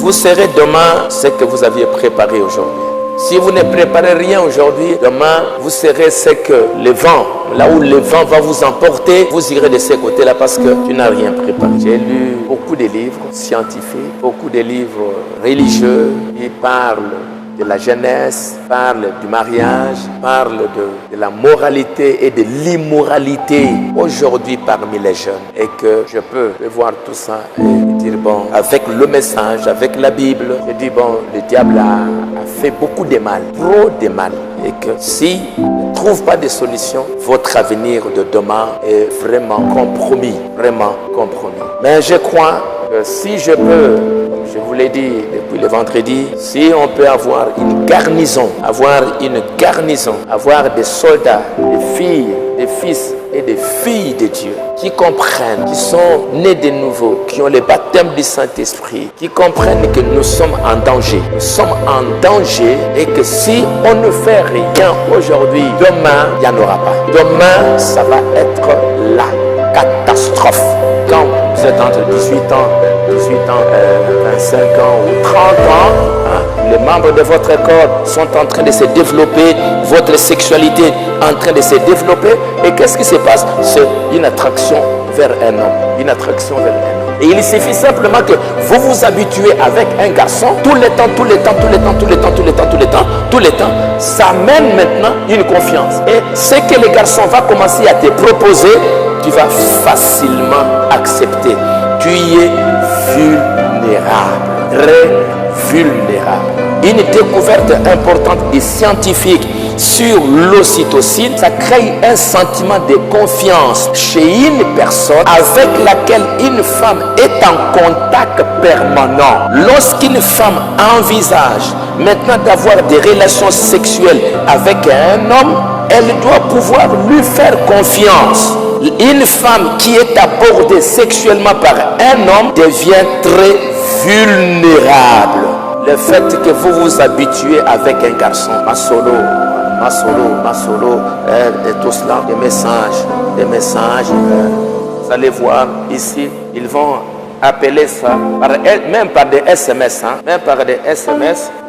vous serez demain ce que vous aviez préparé aujourd'hui. Si vous ne préparez rien aujourd'hui, demain, vous serez ce que le vent, là où le vent va vous emporter, vous irez de ce côté-là parce que tu n'as rien préparé. J'ai lu beaucoup de livres scientifiques, beaucoup de livres religieux qui parlent de la jeunesse, parlent du mariage, parlent de la moralité et de l'immoralité aujourd'hui parmi les jeunes. Et que je peux voir tout ça et dire, bon, avec le message, avec la Bible, je dis, bon, le diable a fait beaucoup de mal, trop de mal. Et que si ne trouve pas de solution, votre avenir de demain est vraiment compromis, vraiment compromis. Mais je crois que si je peux, je vous l'ai dit depuis le vendredi, si on peut avoir une garnison, avoir des soldats, des filles, des fils et des filles de Dieu qui comprennent, qui sont nés de nouveau, qui ont le baptême du Saint-Esprit, qui comprennent que nous sommes en danger. Nous sommes en danger et que si on ne fait rien aujourd'hui, demain, il n'y en aura pas. Demain, ça va être la catastrophe. Quand vous êtes entre 18 ans, 25 ans ou 30 ans, les membres de votre corps sont en train de se développer, votre sexualité est en train de se développer. Et qu'est-ce qui se passe? C'est une attraction vers un homme. Une attraction vers un homme. Et il suffit simplement que vous vous habituez avec un garçon tout le temps. Ça mène maintenant une confiance. Et ce que le garçon va commencer à te proposer, tu vas facilement accepter. Tu es vulnérable, très vulnérable. Une découverte importante des scientifiques sur l'ocytocine, ça crée un sentiment de confiance chez une personne avec laquelle une femme est en contact permanent. Lorsqu'une femme envisage maintenant d'avoir des relations sexuelles avec un homme, elle doit pouvoir lui faire confiance. Une femme qui est abordée sexuellement par un homme devient très vulnérable. Le fait que vous vous habituez avec un garçon, ma solo, et tout cela, des messages, vous allez voir ici, ils vont appeler ça, même par des SMS,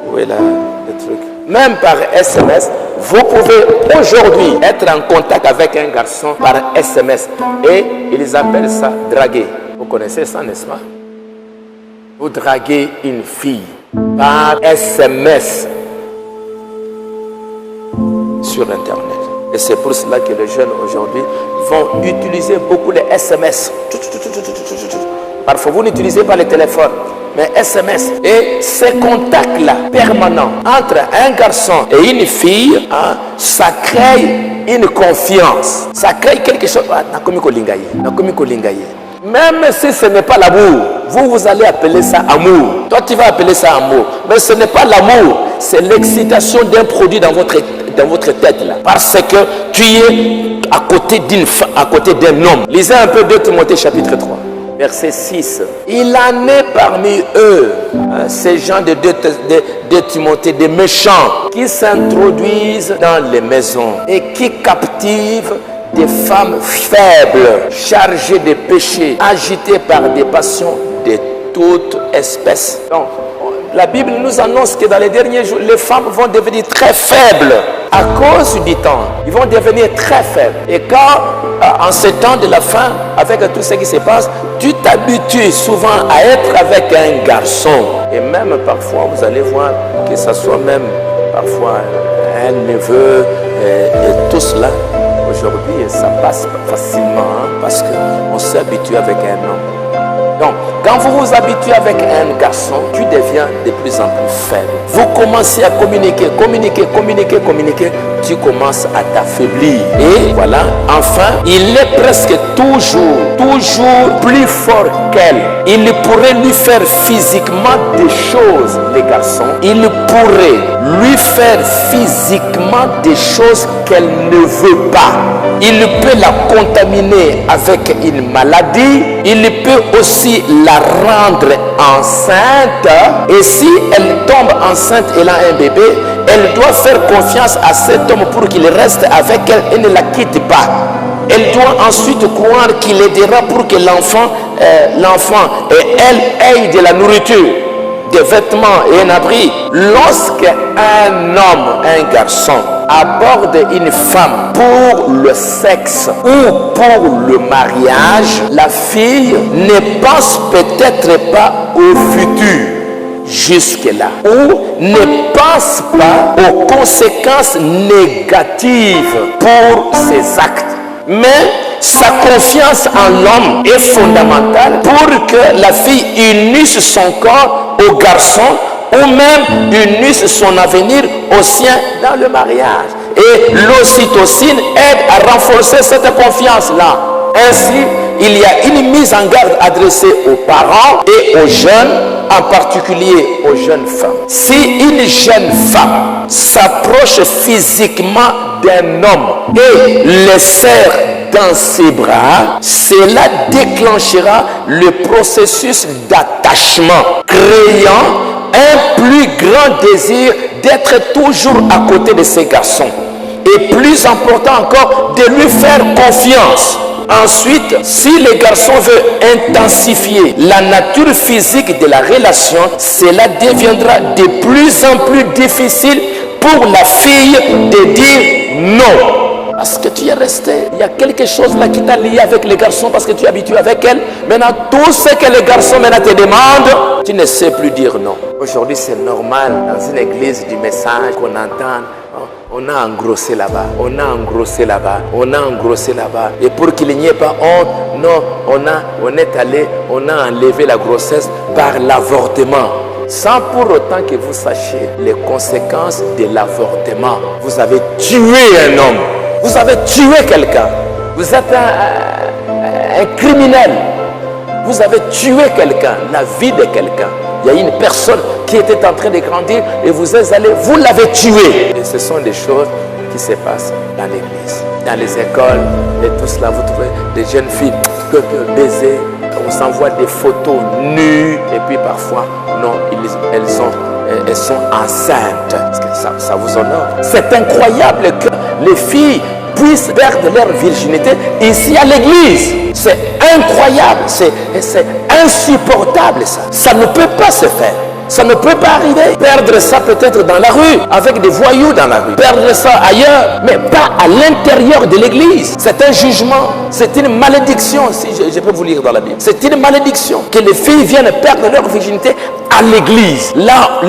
où est là le truc? Même par SMS, vous pouvez aujourd'hui être en contact avec un garçon par SMS et ils appellent ça draguer. Vous connaissez ça, n'est-ce pas? Vous draguez une fille par SMS sur Internet. Et c'est pour cela que les jeunes aujourd'hui vont utiliser beaucoup les SMS. Parfois, vous n'utilisez pas le téléphone, mais SMS. Et ces contacts-là, permanents, entre un garçon et une fille, ça crée une confiance. Ça crée quelque chose. Même si ce n'est pas l'amour, vous allez appeler ça amour. Toi, tu vas appeler ça amour. Mais ce n'est pas l'amour, c'est l'excitation d'un produit dans votre tête là. Parce que tu es à côté d'un homme. Lisez un peu 2 Timothée chapitre 3. Verset 6. Il en est parmi eux, ces gens de 2 Timothée, des méchants, qui s'introduisent dans les maisons et qui captivent des femmes faibles, chargées de péchés, agitées par des passions de toute espèce. Donc, la Bible nous annonce que dans les derniers jours, les femmes vont devenir très faibles à cause du temps. Ils vont devenir très faibles. Et quand, en ce temps de la fin, avec tout ce qui se passe, tu t'habitues souvent à être avec un garçon. Et même parfois, vous allez voir que ce soit même parfois un neveu et tout cela. Aujourd'hui, ça passe facilement parce qu'on s'est habitué avec un homme. Donc, quand vous vous habituez avec un garçon, tu deviens de plus en plus faible. Vous commencez à communiquer, tu commences à t'affaiblir. Et voilà, enfin, il est presque toujours plus fort qu'elle. Il pourrait lui faire physiquement des choses, les garçons. Il pourrait lui faire physiquement des choses qu'elle ne veut pas. Il peut la contaminer avec une maladie. Il peut aussi la rendre enceinte. Et si elle tombe enceinte et elle a un bébé, elle doit faire confiance à cet homme pour qu'il reste avec elle et ne la quitte pas. Elle doit ensuite croire qu'il aidera pour que l'enfant et elle aient de la nourriture. des vêtements et un abri. Lorsqu'un homme, un garçon, aborde une femme pour le sexe ou pour le mariage, la fille ne pense peut-être pas au futur jusque-là, ou ne pense pas aux conséquences négatives pour ses actes. Mais sa confiance en l'homme est fondamentale pour que la fille unisse son corps au garçon ou même unisse son avenir au sien dans le mariage. Et l'ocytocine aide à renforcer cette confiance-là. Ainsi, il y a une mise en garde adressée aux parents et aux jeunes, en particulier aux jeunes femmes. Si une jeune femme s'approche physiquement d'un homme et le serre dans ses bras, cela déclenchera le processus d'attachement, créant un plus grand désir d'être toujours à côté de ces garçons. Et plus important encore, de lui faire confiance. Ensuite, si le garçon veut intensifier la nature physique de la relation, cela deviendra de plus en plus difficile pour la fille de dire non. Parce que tu es resté, il y a quelque chose là qui t'a lié avec les garçons parce que tu es habitué avec elle. Maintenant, tout ce que les garçons maintenant te demandent, tu ne sais plus dire non. Aujourd'hui, c'est normal dans une église du message qu'on entend. On a engrossé là-bas, on a engrossé là-bas, on a engrossé là-bas. Et pour qu'il n'y ait pas honte, non, on est allé, on a enlevé la grossesse par l'avortement. Sans pour autant que vous sachiez les conséquences de l'avortement. Vous avez tué un homme, vous avez tué quelqu'un, vous êtes un criminel, vous avez tué quelqu'un, la vie de quelqu'un. Il y a une personne qui était en train de grandir et vous êtes allé, vous l'avez tué. Et ce sont des choses qui se passent dans l'église, dans les écoles et tout cela. Vous trouvez des jeunes filles qui peuvent baiser, on s'envoie des photos nues et puis parfois, non, elles sont enceintes. Parce que ça vous honore. C'est incroyable que les filles puissent perdre leur virginité ici à l'église. C'est incroyable, c'est insupportable ça. Ça ne peut pas se faire. Ça ne peut pas arriver. Perdre ça peut-être dans la rue, avec des voyous dans la rue. Perdre ça ailleurs, mais pas à l'intérieur de l'église. C'est un jugement, c'est une malédiction, si je peux vous lire dans la Bible. C'est une malédiction que les filles viennent perdre leur virginité à l'église. Là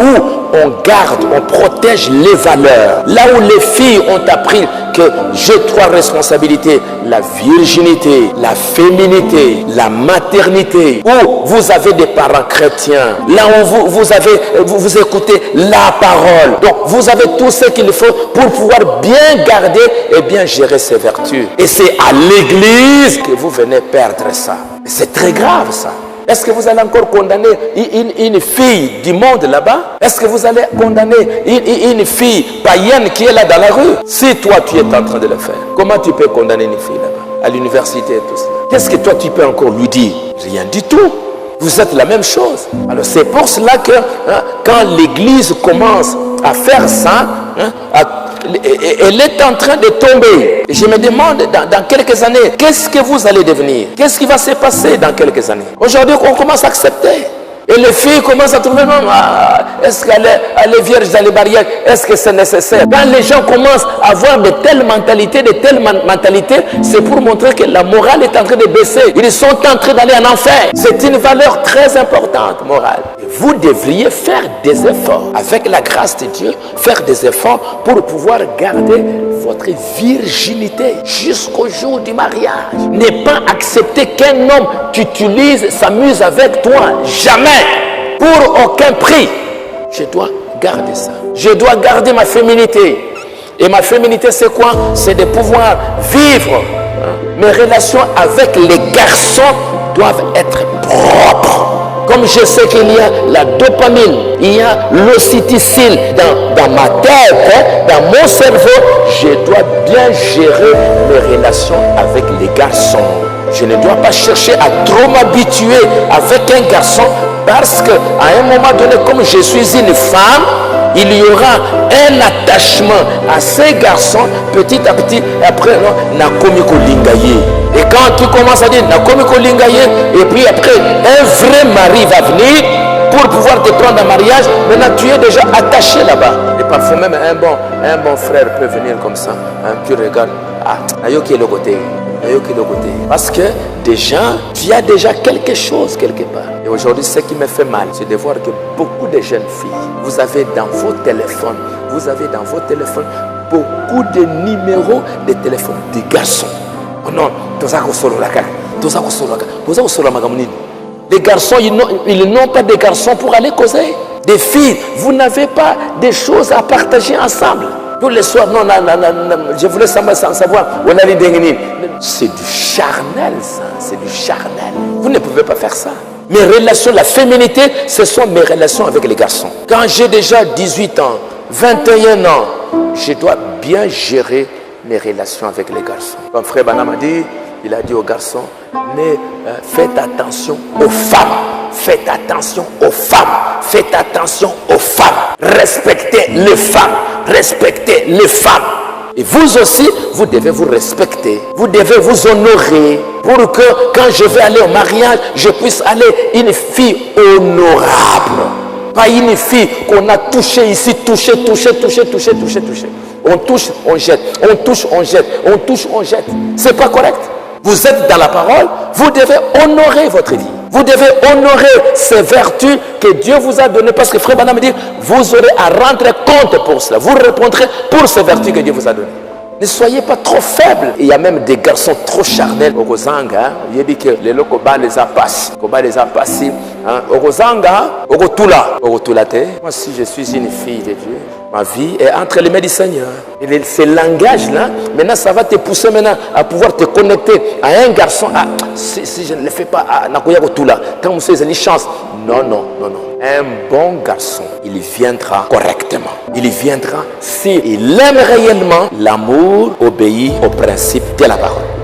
où on garde, on protège les valeurs. Là où les filles ont appris que j'ai trois responsabilités: la virginité, la féminité, la maternité. Où vous avez des parents chrétiens. Là où vous écoutez la parole. Donc vous avez tout ce qu'il faut pour pouvoir bien garder et bien gérer ces vertus. Et c'est à l'église que vous venez perdre ça. C'est très grave ça. Est-ce que vous allez encore condamner une fille du monde là-bas? Est-ce que vous allez condamner une fille païenne qui est là dans la rue? Si toi tu es en train de le faire, comment tu peux condamner une fille là-bas, à l'université et tout cela? Qu'est-ce que toi tu peux encore lui dire? Rien du tout. Vous êtes la même chose. Alors c'est pour cela que quand l'église commence à faire ça, elle est en train de tomber. Je me demande dans quelques années, qu'est-ce que vous allez devenir? Qu'est-ce qui va se passer dans quelques années? Aujourd'hui, on commence à accepter. Et les filles commencent à trouver, est-ce qu'elle est vierge dans les barrières? Est-ce que c'est nécessaire? Quand les gens commencent à avoir de telles mentalités, c'est pour montrer que la morale est en train de baisser. Ils sont en train d'aller en enfer. C'est une valeur très importante, morale. Et vous devriez faire des efforts, avec la grâce de Dieu, faire des efforts pour pouvoir garder votre virginité jusqu'au jour du mariage. Ne pas accepter qu'un homme t'utilise, s'amuse avec toi. Jamais. Pour aucun prix. Je dois garder ça. Je dois garder ma féminité. Et ma féminité, c'est quoi? C'est de pouvoir vivre. Mes relations avec les garçons doivent être propres. Comme je sais qu'il y a la dopamine, il y a l'ocytocine dans ma tête, dans mon cerveau, je dois bien gérer mes relations avec les garçons. Je ne dois pas chercher à trop m'habituer avec un garçon parce qu'à un moment donné, comme je suis une femme, il y aura un attachement à ces garçons petit à petit. Après, Nakomi Kolingaye. Et quand tu commences à dire Nakomi Kolingaye, et puis après, un vrai mari va venir, pour pouvoir te prendre en mariage. Maintenant, tu es déjà attaché là-bas. Et parfois même un bon frère peut venir comme ça. Tu regardes, ayoki le côté. Parce que déjà, tu as déjà quelque chose quelque part. Et aujourd'hui, ce qui me fait mal, c'est de voir que beaucoup de jeunes filles, vous avez dans vos téléphones, beaucoup de numéros de téléphone des garçons. Oh non, les garçons, ils n'ont pas de garçons pour aller causer. Des filles, vous n'avez pas des choses à partager ensemble. Tous les soirs, non, je voulais savoir. C'est du charnel, ça. C'est du charnel. Vous ne pouvez pas faire ça. Mes relations, la féminité, ce sont mes relations avec les garçons. Quand j'ai déjà 18 ans, 21 ans, je dois bien gérer mes relations avec les garçons. Comme frère Banam a dit, il a dit aux garçons, faites attention aux femmes. Faites attention aux femmes. Faites attention aux femmes. Respectez les femmes. Respectez les femmes. Et vous aussi, vous devez vous respecter. Vous devez vous honorer pour que quand je vais aller au mariage, je puisse aller une fille honorable. Pas une fille qu'on a touchée ici, touchée. On touche, on jette. On touche, on jette. On touche, on jette. C'est pas correct. Vous êtes dans la parole, vous devez honorer votre vie. Vous devez honorer ces vertus que Dieu vous a données. Parce que frère Banam me dit, vous aurez à rendre compte pour cela. Vous répondrez pour ces vertus que Dieu vous a données. Ne soyez pas trop faibles. Il y a même des garçons trop charnels. Ogozanga, il dit que les lokoba les a passés. Koba les a passés. Ogozanga, ogotula. Ogotulate. Moi, si je suis une fille de Dieu, ma vie est entre les mains du Seigneur. Et ce langage-là, maintenant, ça va te pousser maintenant à pouvoir te connecter à un garçon. Si je ne le fais pas, quand vous avez une chance. Non. Un bon garçon, il viendra correctement. Il viendra s'il aime réellement. L'amour obéit au principe de la parole.